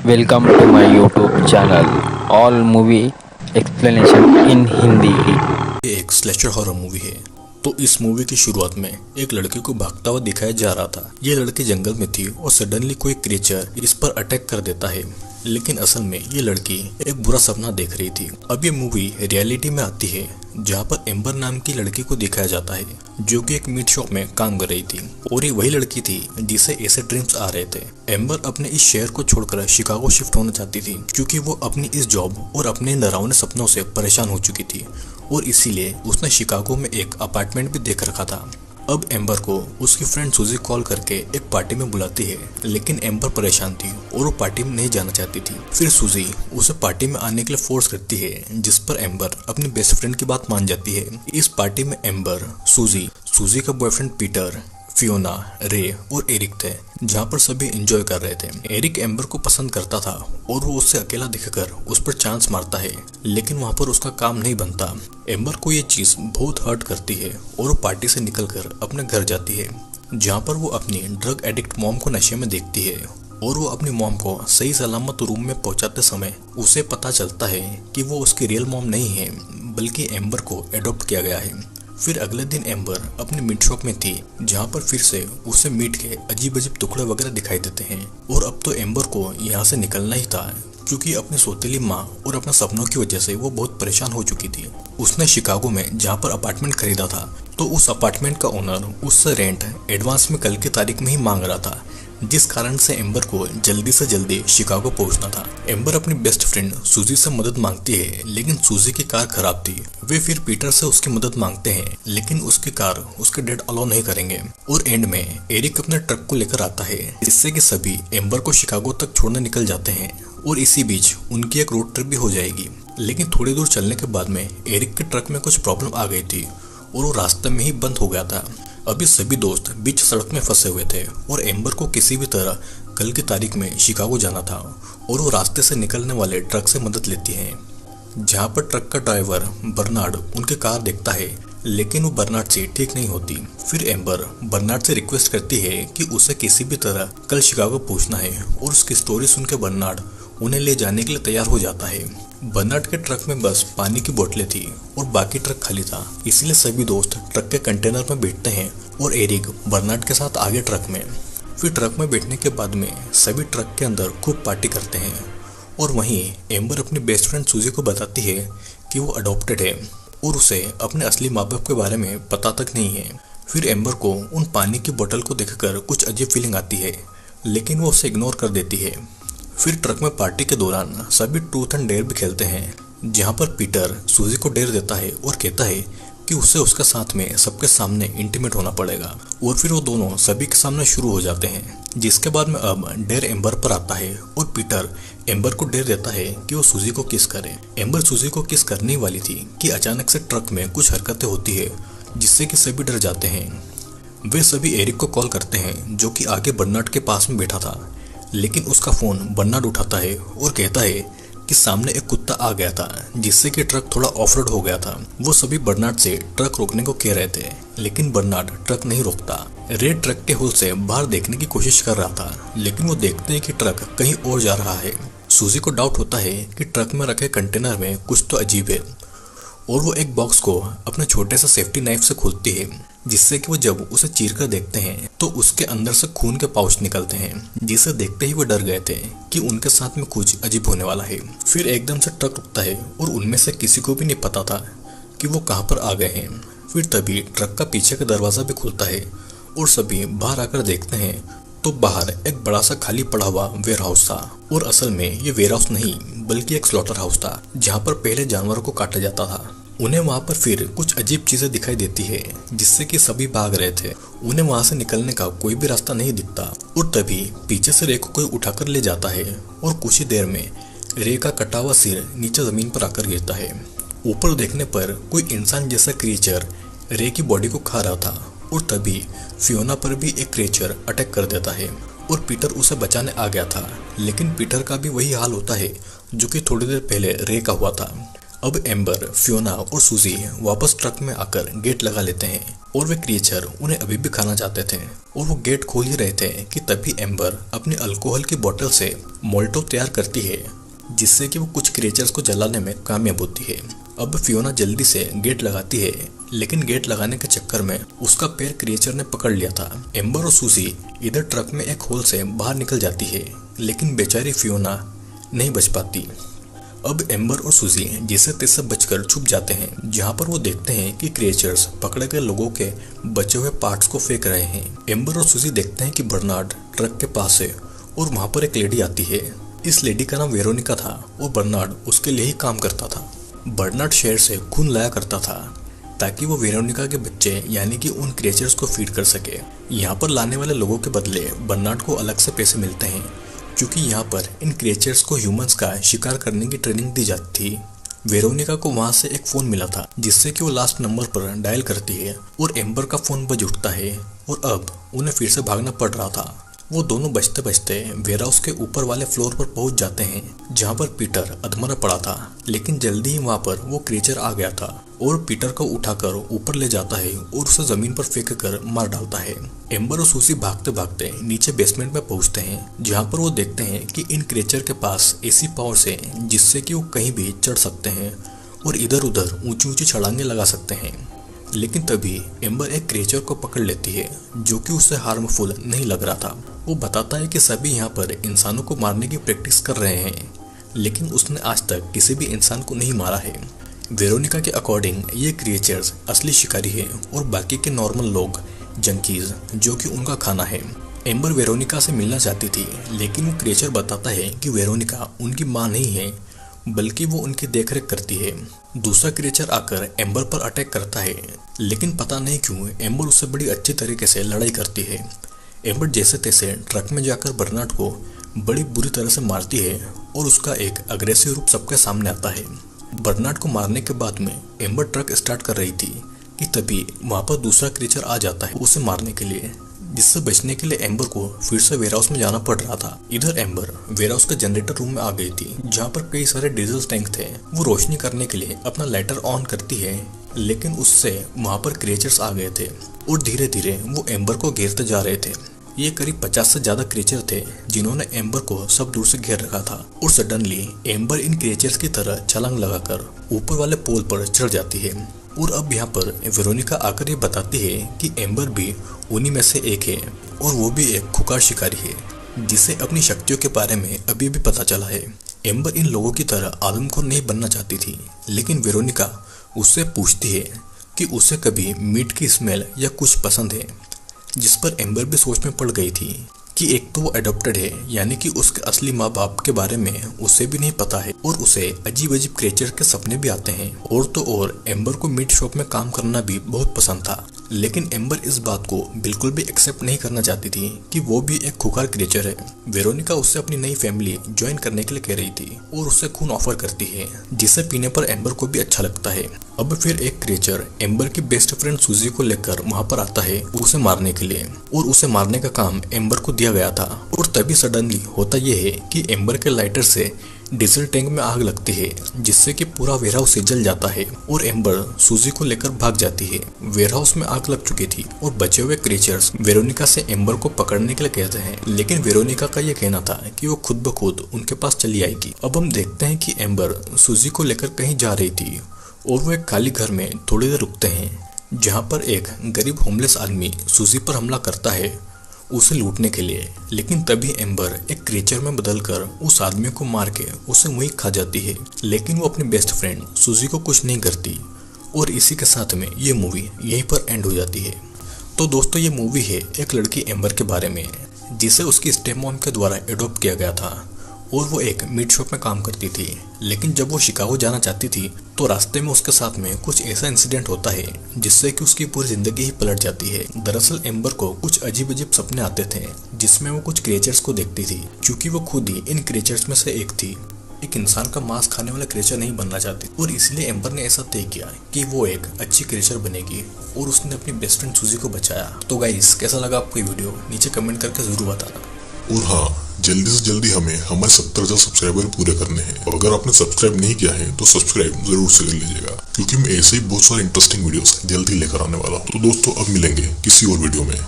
Welcome to my YouTube channel. All movie explanation in Hindi. ये एक slasher horror movie है। तो इस मूवी की शुरुआत में एक लड़की को भागता हुआ दिखाया जा रहा था। ये लड़की जंगल में थी और सडनली कोई क्रिएचर इस पर अटैक कर देता है, लेकिन असल में ये लड़की एक बुरा सपना देख रही थी। अब ये मूवी रियलिटी में आती है, जहाँ पर एम्बर नाम की लड़की को दिखाया जाता है, जो कि एक मीट शॉप में काम कर रही थी, और ये वही लड़की थी जिसे ऐसे ड्रीम्स आ रहे थे। एम्बर अपने इस शहर को छोड़कर शिकागो शिफ्ट होना चाहती थी, क्योंकि वो अपनी इस जॉब और अपने डरावने सपनों से परेशान हो चुकी थी, और इसीलिए उसने शिकागो में एक अपार्टमेंट भी देख रखा था। अब एम्बर को उसकी फ्रेंड सूजी कॉल करके एक पार्टी में बुलाती है, लेकिन एम्बर परेशान थी और वो पार्टी में नहीं जाना चाहती थी। फिर सूजी उसे पार्टी में आने के लिए फोर्स करती है, जिस पर एम्बर अपनी बेस्ट फ्रेंड की बात मान जाती है। इस पार्टी में एम्बर, सूजी का बॉयफ्रेंड पीटर, फियोना, रे और एरिक थे, जहाँ पर सभी एंजॉय कर रहे थे। एरिक एम्बर को पसंद करता था और वो उससे अकेला दिखकर उस पर चांस मारता है, लेकिन वहाँ पर उसका काम नहीं बनता। एम्बर को ये चीज बहुत हर्ट करती है और वो पार्टी से निकलकर अपने घर जाती है, जहाँ पर वो अपनी ड्रग एडिक्ट मॉम को नशे में देखती है, और वो अपनी मॉम को सही सलामत रूम में पहुंचाते समय उसे पता चलता है कि वो उसकी रियल मॉम नहीं है, बल्कि एम्बर को एडॉप्ट किया गया है। फिर अगले दिन एम्बर अपने मीट शॉप में थी, जहाँ पर फिर से उसे मीट के अजीब अजीब टुकड़े वगैरह दिखाई देते हैं, और अब तो एम्बर को यहाँ से निकलना ही था, क्योंकि अपनी सौतेली माँ और अपने सपनों की वजह से वो बहुत परेशान हो चुकी थी। उसने शिकागो में जहाँ पर अपार्टमेंट खरीदा था, तो उस अपार्टमेंट का ओनर उससे रेंट एडवांस में कल की तारीख में ही मांग रहा था, जिस कारण से एम्बर को जल्दी से जल्दी शिकागो पहुंचना था। एम्बर अपनी बेस्ट फ्रेंड सूजी से मदद मांगती है, लेकिन सूजी की कार खराब थी। वे फिर पीटर से उसकी मदद मांगते हैं, लेकिन उसकी कार उसके डैड अलाउ नहीं करेंगे, और एंड में एरिक अपने ट्रक को लेकर आता है, जिससे कि सभी एम्बर को शिकागो तक छोड़ने निकल जाते हैं, और इसी बीच उनकी एक रोड ट्रिप भी हो जाएगी। लेकिन थोड़ी दूर चलने के बाद में एरिक के ट्रक में कुछ प्रॉब्लम आ गई थी और वो रास्ते में ही बंद हो गया था। अभी सभी दोस्त बीच सड़क में फंसे हुए थे, और एम्बर को किसी भी तरह कल की तारीख में शिकागो जाना था, और वो रास्ते से निकलने वाले ट्रक से मदद लेती है, जहाँ पर ट्रक का ड्राइवर बर्नार्ड उनके कार देखता है, लेकिन वो बर्नार्ड से ठीक नहीं होती। फिर एम्बर बर्नार्ड से रिक्वेस्ट करती है कि उसे किसी भी तरह कल शिकागो पहुंचना है, और उसकी स्टोरी सुनकर बर्नार्ड उन्हें ले जाने के लिए तैयार हो जाता है। बर्नार्ड के ट्रक में बस पानी की बोतलें थी और बाकी ट्रक खाली था, इसलिए सभी दोस्त ट्रक के कंटेनर में बैठते हैं, और एरिक बर्नार्ड के साथ आगे ट्रक में। फिर ट्रक में बैठने के बाद में सभी ट्रक के अंदर खूब पार्टी करते हैं, और वहीं एम्बर अपनी बेस्ट फ्रेंड सूजी को बताती है कि वो अडॉप्टेड है और उसे अपने असली माँ बाप के बारे में पता तक नहीं है। फिर एम्बर को उन पानी की बोतल को देखकर कुछ अजीब फीलिंग आती है, लेकिन वो उसे इग्नोर कर देती है। फिर ट्रक में पार्टी के दौरान सभी ट्रूथ एंड डेयर भी खेलते हैं, जहाँ पर पीटर सूजी को डेयर देता है और कहता है कि उसे उसके साथ में सबके सामने इंटीमेट होना पड़ेगा, और फिर वो दोनों सभी के सामने शुरू हो जाते हैं, जिसके बाद में अब डेयर एम्बर पर आता है, और पीटर एम्बर को डेयर देता है कि वो सूजी को किस करे। एम्बर सूजी को किस करने वाली थी कि अचानक से ट्रक में कुछ हरकतें होती है, जिससे कि सभी डर जाते हैं। वे सभी एरिक को कॉल करते हैं, जो कि आगे बर्नार्ड के पास में बैठा था, लेकिन उसका फोन बर्नार्ड उठाता है और कहता है कि सामने एक कुत्ता आ गया था, जिससे कि ट्रक थोड़ा ऑफ रोड हो गया था। वो सभी बर्नार्ड से ट्रक रोकने को कह रहे थे, लेकिन बर्नार्ड ट्रक नहीं रोकता। रे ट्रक के होल से बाहर देखने की कोशिश कर रहा था, लेकिन वो देखते हैं कि ट्रक कहीं और जा रहा है। सूजी को डाउट होता है कि ट्रक में रखे कंटेनर में कुछ तो अजीब है, और वो एक बॉक्स को अपने छोटे से सेफ्टी नाइफ से खोलती है, जिससे कि वो जब उसे चीरकर देखते हैं तो उसके अंदर से खून के पाउच निकलते हैं, जिसे देखते ही वो डर गए थे कि उनके साथ में कुछ अजीब होने वाला है। फिर एकदम से ट्रक रुकता है, और उनमें से किसी को भी नहीं पता था कि वो कहाँ पर आ गए हैं। फिर तभी ट्रक का पीछे का दरवाजा भी खुलता है, और सभी बाहर आकर देखते हैं तो बाहर एक बड़ा सा खाली पड़ा हुआ वेयर हाउस था, और असल में ये वेयर हाउस नहीं बल्कि एक स्लॉटर हाउस था, जहाँ पर पहले जानवरों को काटा जाता था। उन्हें वहाँ पर फिर कुछ अजीब चीजें दिखाई देती है, जिससे कि सभी भाग रहे थे। उन्हें वहाँ से निकलने का कोई भी रास्ता नहीं दिखता, और तभी पीछे से रे को कोई उठाकर ले जाता है, और कुछ ही देर में रे का कटा हुआ सिर नीचे जमीन पर आकर गिरता है। ऊपर देखने पर कोई इंसान जैसा क्रिएचर रे की बॉडी को खा रहा था, और तभी फियोना पर भी एक क्रिएचर अटैक कर देता है, और पीटर उसे बचाने आ गया था, लेकिन पीटर का भी वही हाल होता है जो कि थोड़ी देर पहले रे का हुआ था। अब एम्बर, फियोना और सूजी वापस ट्रक में आकर गेट लगा लेते हैं, और वे क्रिएचर उन्हें अभी भी खाना चाहते थे और वो गेट खोल ही रहे थे कि तभी एम्बर अपनी अल्कोहल की बोतल से मोल्टो तैयार करती है, जिससे कि वो कुछ क्रिएचर्स को जलाने में कामयाब होती है। अब फियोना जल्दी से गेट लगाती है, लेकिन गेट लगाने के चक्कर में उसका पैर क्रिएचर ने पकड़ लिया था। एम्बर और सूजी इधर ट्रक में एक होल से बाहर निकल जाती है, लेकिन बेचारी फियोना नहीं बच पाती। अब एम्बर और सूजी जिससे तैसे बचकर छुप जाते हैं, जहाँ पर वो देखते हैं कि क्रिएचर्स पकड़े गए लोगों के बचे हुए पार्ट्स को फेंक रहे हैं। एम्बर और सूजी देखते हैं कि बर्नार्ड ट्रक के पास है और वहाँ पर एक लेडी आती है। इस लेडी का नाम वेरोनिका था और बर्नार्ड उसके लिए ही काम करता था। बर्नार्ड शहर से खून लाया करता था ताकि वो वेरोनिका के बच्चे यानी कि उन क्रिएचर्स को फीड कर सके। यहाँ पर लाने वाले लोगों के बदले बर्नार्ड को अलग से पैसे मिलते हैं, क्योंकि यहाँ पर इन क्रिएचर्स को ह्यूमंस का शिकार करने की ट्रेनिंग दी जाती थी। वेरोनिका को वहाँ से एक फ़ोन मिला था, जिससे कि वो लास्ट नंबर पर डायल करती है और एम्बर का फ़ोन बज उठता है और अब उन्हें फिर से भागना पड़ रहा था। वो दोनों बचते बचते वेयरहाउस के ऊपर वाले फ्लोर पर पहुंच जाते हैं, जहाँ पर पीटर अधमरा पड़ा था, लेकिन जल्दी ही वहाँ पर वो क्रिएचर आ गया था और पीटर को उठाकर ऊपर ले जाता है और उसे जमीन पर फेंक कर मार डालता है। एम्बर और सूसी भागते भागते नीचे बेसमेंट में पहुंचते हैं, जहाँ पर वो देखते हैं कि इन क्रिएचर के पास ऐसी पावर है जिससे कि वो कहीं भी चढ़ सकते हैं और इधर उधर ऊंची ऊंची छलांगे लगा सकते हैं। लेकिन तभी एम्बर एक क्रिएचर को पकड़ लेती है जो कि उसे हार्मफुल नहीं लग रहा था। वो बताता है कि सभी यहाँ पर इंसानों को मारने की प्रैक्टिस कर रहे हैं, लेकिन उसने आज तक किसी भी इंसान को नहीं मारा है। वेरोनिका के अकॉर्डिंग ये क्रिएचर्स असली शिकारी है और बाकी के नॉर्मल लोग जंकीज जो कि उनका खाना है। एम्बर वेरोनिका से मिलना चाहती थी, लेकिन वो क्रिएचर बताता है कि वेरोनिका उनकी माँ नहीं है, बल्कि वो उनकी देखरेख करती है। दूसरा क्रिएचर आकर एम्बर पर अटैक करता है, लेकिन पता नहीं क्यों एम्बर उससे बड़ी अच्छी तरीके से लड़ाई करती है। एम्बर जैसे तैसे ट्रक में जाकर बर्नार्ड को बड़ी बुरी तरह से मारती है और उसका एक अग्रेसिव रूप सबके सामने आता है। बर्नार्ड को मारने के बाद में एम्बर ट्रक स्टार्ट कर रही थी कि तभी वहाँ पर दूसरा क्रिएचर आ जाता है उसे मारने के लिए, जिससे बचने के लिए एम्बर को फिर से वेयरहाउस में जाना पड़ रहा था। इधर एम्बर वेयरहाउस के जनरेटर रूम में आ गई थी, जहाँ पर कई सारे डीजल टैंक थे। वो रोशनी करने के लिए अपना लाइटर ऑन करती है, लेकिन उससे वहाँ पर क्रिएचर्स आ गए थे और धीरे धीरे वो एम्बर को घेरते जा रहे थे। ये करीब 50 से ज्यादा क्रिएचर थे जिन्होंने एम्बर को सब दूर से घेर रखा था और सडनली एम्बर इन क्रिएचर्स की तरह छलांग लगाकर ऊपर वाले पोल पर चढ़ जाती है। और अब यहाँ पर वेरोनिका आकर ये बताती है कि एम्बर भी उन्हीं में से एक है और वो भी एक खुकार शिकारी है जिसे अपनी शक्तियों के बारे में अभी भी पता चला है। एम्बर इन लोगों की तरह आदमखोर नहीं बनना चाहती थी, लेकिन वेरोनिका उससे पूछती है कि उसे कभी मीट की स्मेल या कुछ पसंद है, जिस पर एम्बर भी सोच में पड़ गई थी कि एक तो वो अडॉप्टेड है, यानी कि उसके असली माँ बाप के बारे में उसे भी नहीं पता है और उसे अजीब अजीब क्रिएचर के सपने भी आते हैं। और तो और एम्बर को मीट शॉप में काम करना भी बहुत पसंद था, लेकिन एम्बर इस बात को बिल्कुल भी एक्सेप्ट नहीं करना चाहती थी कि वो भी एक खुकार क्रिएचर है। वेरोनिका उससे अपनी नई फैमिली ज्वाइन करने के लिए कह रही थी और उससे खून ऑफर करती है, जिसे पीने पर एम्बर को भी अच्छा लगता है। अब फिर एक क्रिएचर एम्बर की बेस्ट फ्रेंड सूजी को लेकर वहाँ पर आता है उसे मारने के लिए, और उसे मारने का काम एम्बर को दिया गया था। और तभी सडनली होता यह है कि एम्बर के लाइटर से डीजल टैंक में आग लगती है, जिससे कि पूरा वेयरहाउस जल जाता है और एम्बर सूजी को लेकर भाग जाती है। वेयरहाउस में आग लग चुकी थी और बचे हुए क्रिएचर्स वेरोनिका से एम्बर को पकड़ने के लिए कहते हैं, लेकिन वेरोनिका का यह कहना था कि वो खुद ब खुद उनके पास चली आएगी। अब हम देखते हैं कि एम्बर सूजी को लेकर कहीं जा रही थी और वो एक खाली घर में थोड़ी देर रुकते हैं, जहाँ पर एक गरीब होमलेस आदमी सूजी पर हमला करता है उसे लूटने के लिए। लेकिन तभी एम्बर एक क्रिएचर में बदलकर उस आदमी को मार के उसे वहीं खा जाती है, लेकिन वो अपनी बेस्ट फ्रेंड सूजी को कुछ नहीं करती। और इसी के साथ में ये मूवी यहीं पर एंड हो जाती है। तो दोस्तों, ये मूवी है एक लड़की एम्बर के बारे में, जिसे उसकी स्टेप मॉम के द्वारा एडॉप्ट किया गया था और वो एक मीट शॉप में काम करती थी। लेकिन जब वो शिकागो जाना चाहती थी तो रास्ते में उसके साथ में कुछ ऐसा इंसिडेंट होता है जिससे कि उसकी पूरी जिंदगी ही पलट जाती है। दरअसल एम्बर को कुछ अजीब अजीब सपने आते थे जिसमें वो कुछ क्रिएचर्स को देखती थी, क्योंकि वो खुद ही इन क्रिएचर्स में से एक थी। एक इंसान का मांस खाने वाला क्रिएचर नहीं बनना चाहती और इसलिए एम्बर ने ऐसा तय किया कि वो एक अच्छी क्रिएचर बनेगी और उसने अपनी बेस्ट फ्रेंड सूजी को बचाया। तो गाइस, कैसा लगा आपको ये वीडियो नीचे कमेंट करके जरूर बताना। और हाँ, जल्दी से जल्दी हमें हमारे 70,000 सब्सक्राइबर पूरे करने हैं। और अगर आपने सब्सक्राइब नहीं किया है तो सब्सक्राइब जरूर से कर लीजिएगा, क्योंकि मैं ऐसे ही बहुत सारे इंटरेस्टिंग वीडियोस जल्दी लेकर आने वाला हूँ। तो दोस्तों अब मिलेंगे किसी और वीडियो में।